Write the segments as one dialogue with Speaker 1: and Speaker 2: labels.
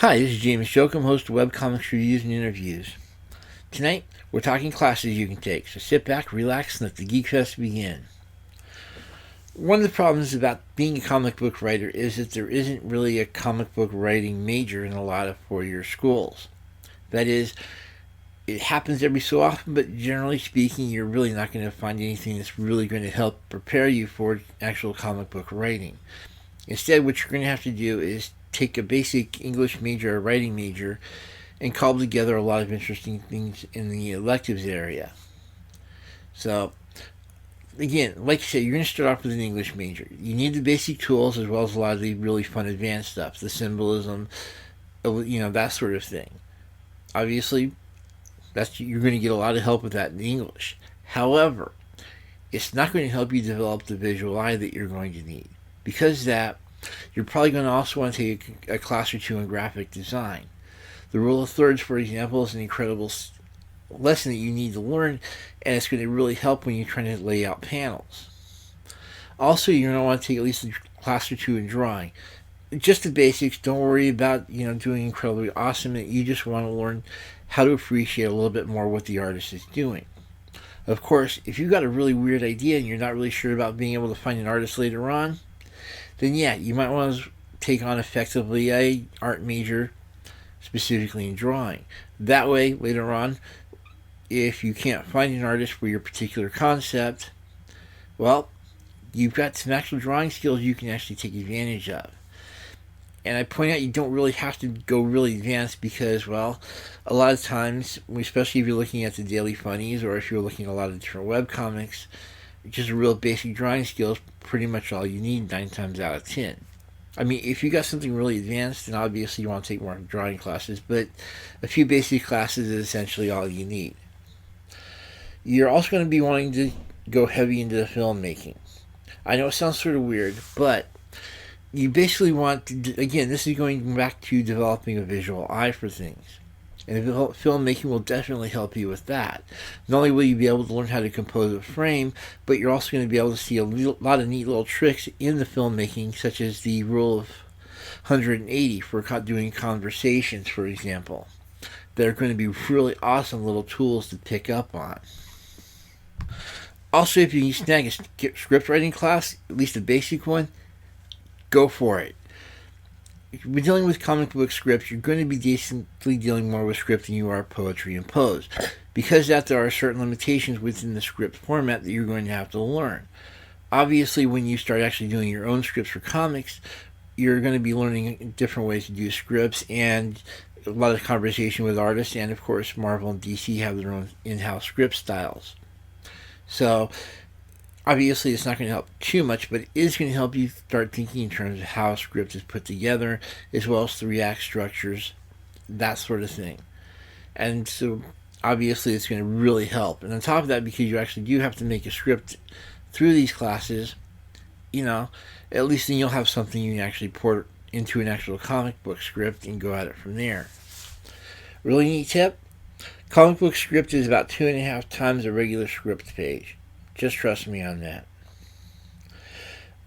Speaker 1: Hi, this is James Jokum, host of Webcomics Reviews and Interviews. Tonight, we're talking classes you can take, so sit back, relax, and let the Geek Fest begin. One of the problems about being a comic book writer is that there isn't really a comic book writing major in a lot of four-year schools. That is, it happens every so often, but generally speaking, you're really not going to find anything that's really going to help prepare you for actual comic book writing. Instead, what you're going to have to do is take a basic English major or writing major and cobble together a lot of interesting things in the electives area. So, again, like I said, you're going to start off with an English major. You need the basic tools as well as a lot of the really fun advanced stuff, the symbolism, that sort of thing. Obviously, you're going to get a lot of help with that in English. However, it's not going to help you develop the visual eye that you're going to need. Because of that, you're probably going to also want to take a class or two in graphic design. The rule of thirds, for example, is an incredible lesson that you need to learn, and it's going to really help when you're trying to lay out panels. Also, you're going to want to take at least a class or two in drawing. Just the basics. Don't worry about doing incredibly awesome. You just want to learn how to appreciate a little bit more what the artist is doing. Of course, if you've got a really weird idea and you're not really sure about being able to find an artist later on, then yeah, you might want to take on effectively a art major specifically in drawing. That way, later on, if you can't find an artist for your particular concept, well, you've got some actual drawing skills you can actually take advantage of. And I point out you don't really have to go really advanced because, well, a lot of times, especially if you're looking at the Daily Funnies or if you're looking at a lot of different webcomics, just a real basic drawing skill is pretty much all you need 9 times out of 10. I mean, if you got something really advanced, then obviously you want to take more drawing classes, but a few basic classes is essentially all you need. You're also going to be wanting to go heavy into the filmmaking. I know it sounds sort of weird, but you basically want to, again, this is going back to developing a visual eye for things. And filmmaking will definitely help you with that. Not only will you be able to learn how to compose a frame, but you're also going to be able to see a lot of neat little tricks in the filmmaking, such as the rule of 180 for doing conversations, for example. They're going to be really awesome little tools to pick up on. Also, if you can snag a script writing class, at least a basic one, go for it. If you're dealing with comic book scripts, you're going to be decently dealing more with script than you are poetry and prose. Because that, there are certain limitations within the script format that you're going to have to learn. Obviously, when you start actually doing your own scripts for comics, you're going to be learning different ways to do scripts and a lot of conversation with artists, and of course, Marvel and DC have their own in-house script styles. So, obviously, it's not going to help too much, but it is going to help you start thinking in terms of how a script is put together, as well as the act structures, that sort of thing. And so, obviously, it's going to really help. And on top of that, because you actually do have to make a script through these classes, at least then you'll have something you can actually port into an actual comic book script and go at it from there. Really neat tip: comic book script is about 2.5 times a regular script page. Just trust me on that.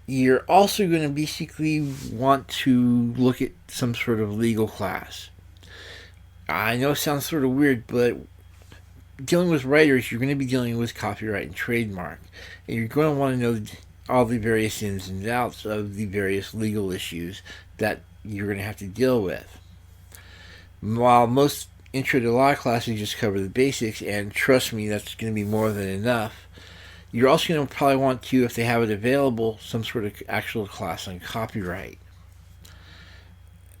Speaker 1: You're also going to basically want to look at some sort of legal class. I know it sounds sort of weird, but dealing with writers, you're going to be dealing with copyright and trademark. And you're going to want to know all the various ins and outs of the various legal issues that you're going to have to deal with. While most intro to law classes just cover the basics, and trust me, that's going to be more than enough, you're also going to probably want to, if they have it available, some sort of actual class on copyright.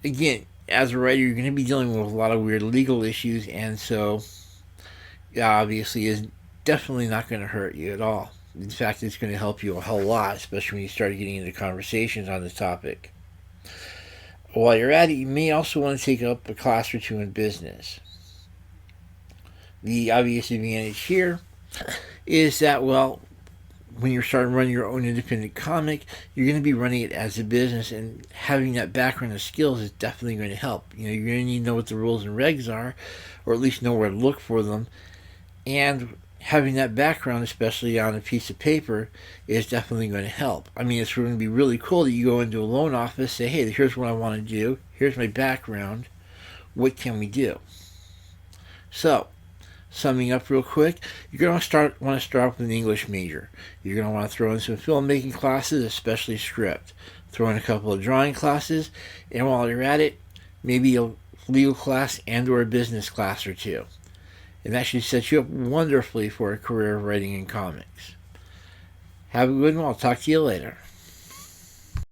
Speaker 1: Again, as a writer, you're going to be dealing with a lot of weird legal issues, and so obviously is definitely not going to hurt you at all. In fact, it's going to help you a whole lot, especially when you start getting into conversations on this topic. While you're at it, you may also want to take up a class or two in business. The obvious advantage here is that, well, when you're starting to run your own independent comic, you're going to be running it as a business, and having that background of skills is definitely going to help. You're going to need to know what the rules and regs are, or at least know where to look for them, and having that background, especially on a piece of paper, is definitely going to help. I mean, it's going to be really cool that you go into a loan office, say, hey, here's what I want to do, here's my background, what can we do? So, summing up real quick, you're going to want to start with an English major. You're going to want to throw in some filmmaking classes, especially script. Throw in a couple of drawing classes, and while you're at it, maybe a legal class and or a business class or two. And that should set you up wonderfully for a career of writing in comics. Have a good one. I'll talk to you later.